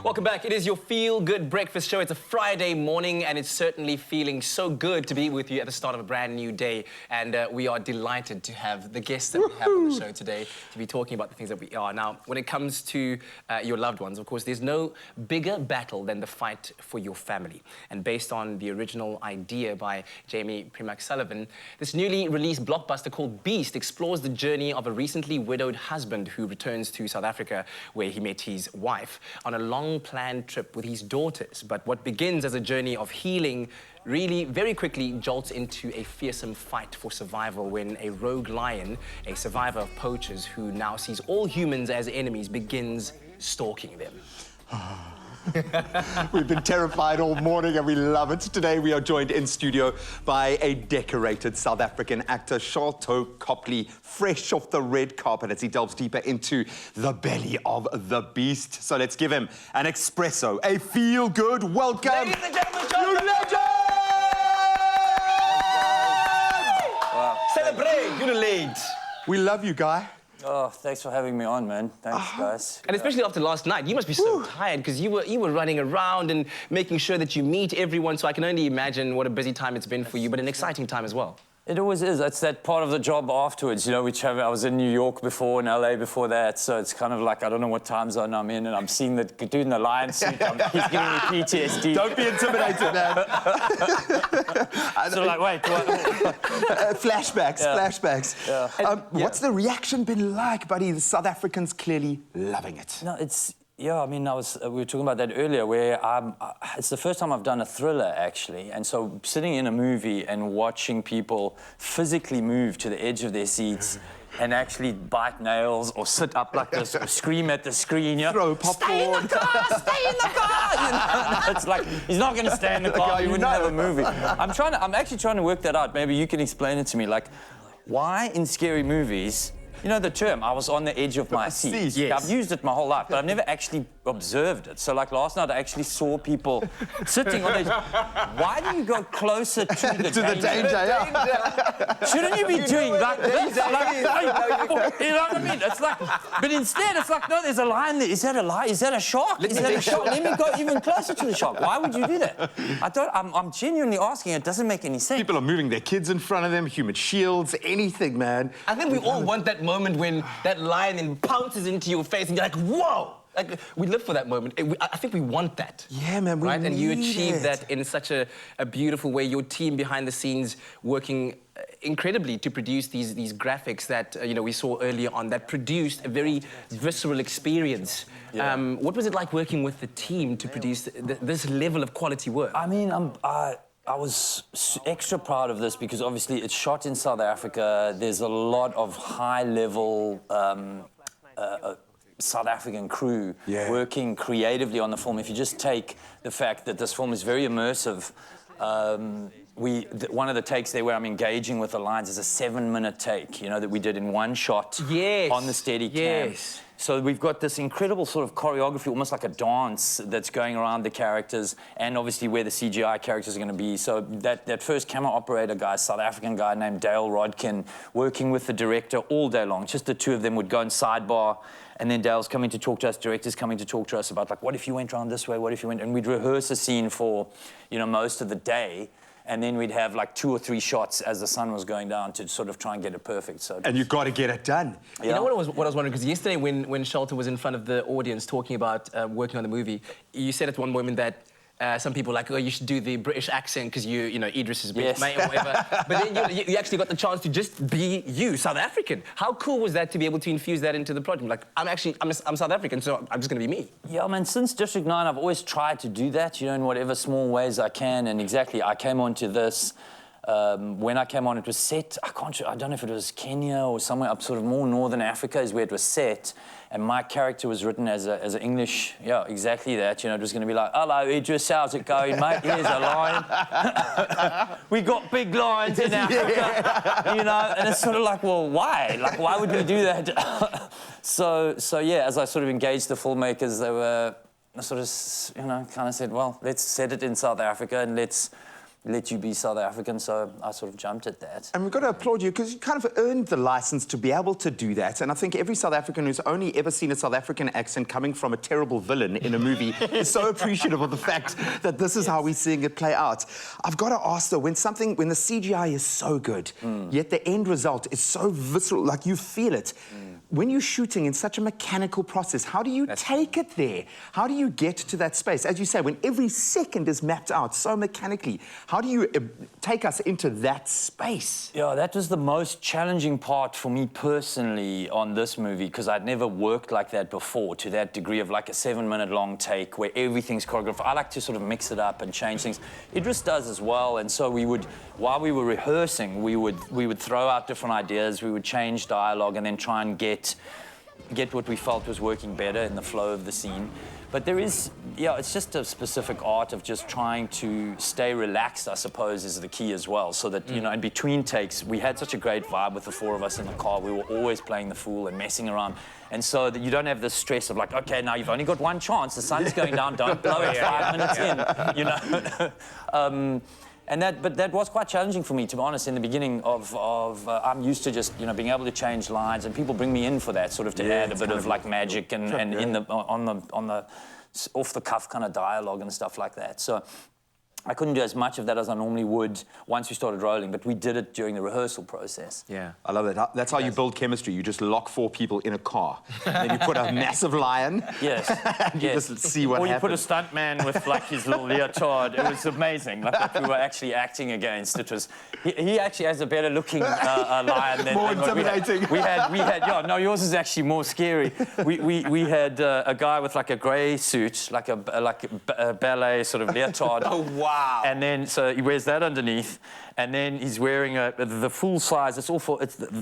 Welcome back. It is your feel-good breakfast show. It's a Friday morning, and it's certainly feeling so good to be with you at the start of a brand new day. And we are delighted to have the guests that we have on the show today to be talking about the things that we are. Now, when it comes to your loved ones, of course, there's no bigger battle than the fight for your family. And based on the original idea by Jamie Primack Sullivan, this newly released blockbuster called Beast explores the journey of a recently widowed husband who returns to South Africa, where he met his wife, on a long-planned trip with his daughters. But what begins as a journey of healing really very quickly jolts into a fearsome fight for survival when a rogue lion, a survivor of poachers who now sees all humans as enemies, begins stalking them. We've been terrified all morning and we love it. Today we are joined in studio by a decorated South African actor, Sharlto Copley, fresh off the red carpet as he delves deeper into the belly of the beast. So let's give him an espresso, a feel-good welcome. Ladies and gentlemen, you legend! Wow. Celebrate, you're late. We love you, Guy. Oh, thanks for having me on, man. Thanks, guys. And especially after last night, you must be so tired because you were running around and making sure that you meet everyone. So I can only imagine what a busy time it's been for you, but an exciting time as well. It always is. That's that part of the job afterwards, you know, I was in New York before, in LA before that, so it's kind of like, I don't know what time zone I'm in, and I'm seeing the dude in the lion suit. He's giving me PTSD. Don't be intimidated, man. So like, wait, what? Flashbacks, flashbacks. Yeah. What's the reaction been like, buddy? The South Africans clearly loving it. No, it's... Yeah, I mean, we were talking about that earlier, where it's the first time I've done a thriller, actually. And so sitting in a movie and watching people physically move to the edge of their seats and actually bite nails or sit up like this or scream at the screen, you know, throw popcorn. Stay in the car, stay in the car! You know? It's like, he's not going to stay in the car, you wouldn't have a movie. I'm actually trying to work that out. Maybe you can explain it to me. Like, why in scary movies... You know the term, I was on the edge of my seat. Yes. I've used it my whole life, but I've never actually observed it. So like last night, I actually saw people sitting on the edge. Why do you go closer to the danger? Yeah. Shouldn't you be doing like this? Like, you know what I mean? It's like, but instead it's like, no, there's a lion there. Is that a lion? Is that a shark? Is that a shark? Let me go even closer to the shark. Why would you do that? I'm genuinely asking, it doesn't make any sense. People are moving their kids in front of them, human shields, anything, man. I think we all want that moment when that lion then pounces into your face and you're like, whoa! Like, we live for that moment. I think we want that. Yeah, man, we right? And you need achieve it. that in such a beautiful way. Your team behind the scenes working incredibly to produce these graphics that, you know, we saw earlier on that produced a very visceral experience. Yeah. What was it like working with the team to produce this level of quality work? I mean, I was extra proud of this because obviously it's shot in South Africa. There's a lot of high-level South African crew working creatively on the film. If you just take the fact that this film is very immersive, one of the takes there where I'm engaging with the lions is a 7-minute take, you know, that we did in one shot on the Steadicam. Yes. So we've got this incredible sort of choreography, almost like a dance that's going around the characters and obviously where the CGI characters are going to be. So that first camera operator guy, South African guy named Dale Rodkin, working with the director all day long. Just the two of them would go in sidebar, and then Dale's coming to talk to us, director's coming to talk to us about, like, what if you went around this way, what if you went... And we'd rehearse a scene for, you know, most of the day, and then we'd have like 2 or 3 shots as the sun was going down to sort of try and get it perfect. So and you've got to get it done. You know what I was wondering, because yesterday when Sharlto was in front of the audience talking about working on the movie, you said at one moment that some people were like, oh, you should do the British accent because you know, Idris is British mate or whatever. But then you actually got the chance to just be you, South African. How cool was that to be able to infuse that into the project? Like, I'm South African, so I'm just going to be me. Yeah, I mean, since District 9, I've always tried to do that, you know, in whatever small ways I can. And exactly, I came onto this. When I came on, it was set, I don't know if it was Kenya or somewhere up sort of more northern Africa is where it was set. And my character was written as an English, yeah, exactly that. You know, it was going to be like, hello, Idris, how's it going, mate? Here's a lion. We got big lions in Africa, you know? And it's sort of like, well, why? Like, why would we do that? So yeah, as I sort of engaged the filmmakers, they were sort of, you know, kind of said, well, let's set it in South Africa and let's let you be South African, so I sort of jumped at that. And we've got to applaud you because you kind of earned the license to be able to do that. And I think every South African who's only ever seen a South African accent coming from a terrible villain in a movie is so appreciative of the fact that this is how we're seeing it play out. I've got to ask though, when the CGI is so good, yet the end result is so visceral, like you feel it. When you're shooting in such a mechanical process, how do you take it there? How do you get to that space? As you say, when every second is mapped out so mechanically, how do you take us into that space? Yeah, that was the most challenging part for me personally on this movie, because I'd never worked like that before, to that degree of like a 7-minute long take where everything's choreographed. I like to sort of mix it up and change things. Idris does as well, and so we would, while we were rehearsing, we would throw out different ideas, we would change dialogue and then try and get what we felt was working better in the flow of the scene. But there is, yeah, it's just a specific art of just trying to stay relaxed, I suppose, is the key as well. So that, you know, in between takes, we had such a great vibe with the 4 of us in the car. We were always playing the fool and messing around. And so that you don't have the stress of like, okay, now you've only got one chance. The sun's going down, don't blow it 5 minutes in, you know. But that was quite challenging for me, to be honest, in the beginning I'm used to just, you know, being able to change lines, and people bring me in for that, sort of to add a bit of like magic and in the on the off the cuff kind of dialogue and stuff like that. So I couldn't do as much of that as I normally would once we started rolling, but we did it during the rehearsal process. Yeah. I love that. That's how you build chemistry. You just lock 4 people in a car. Then you put a massive lion. Yes. And you just see what happens. Or you put a stunt man with like his little leotard. It was amazing. Like what we were actually acting against. It was. He actually has a better looking lion than more than what intimidating. we had. Yeah. No, yours is actually more scary. We had a guy with like a grey suit, like a ballet sort of leotard. Oh wow. And then, so he wears that underneath, and then he's wearing the full size. It's all for,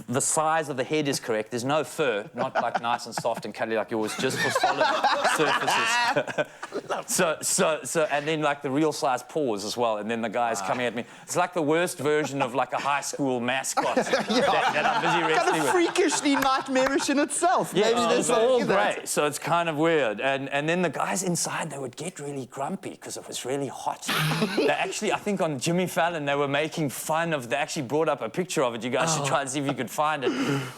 the size of the head is correct. There's no fur, not like nice and soft and cuddly like yours, just for solid surfaces. And then like the real size paws as well. And then the guy's coming at me. It's like the worst version of like a high school mascot that I'm busy wrestling Kind of with. freakishly nightmarish in itself. Yeah, Maybe there's it's all something that- grey, so it's kind of weird. And then the guys inside, they would get really grumpy because it was really hot. They actually, I think on Jimmy Fallon, they were making fun of, they actually brought up a picture of it. You guys should try and see if you could find it.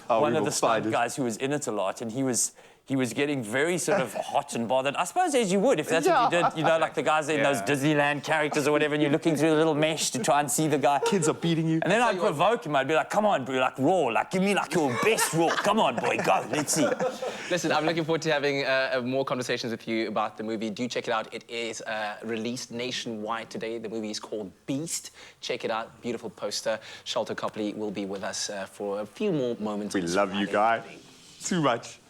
One of the stunt guys who was in it a lot, and he was getting very sort of hot and bothered. I suppose as you would, if that's what you did, you know, like the guys in those Disneyland characters or whatever, and you're looking through a little mesh to try and see the guy. Kids are beating you. And then I'd provoke him. I'd be like, come on, bro, like raw, like give me like your best raw. Come on, boy, go, let's see. Listen, I'm looking forward to having more conversations with you about the movie. Do check it out. It is released nationwide today. The movie is called Beast. Check it out. Beautiful poster. Sholto Copley will be with us for a few more moments. We love you, guy. Too much.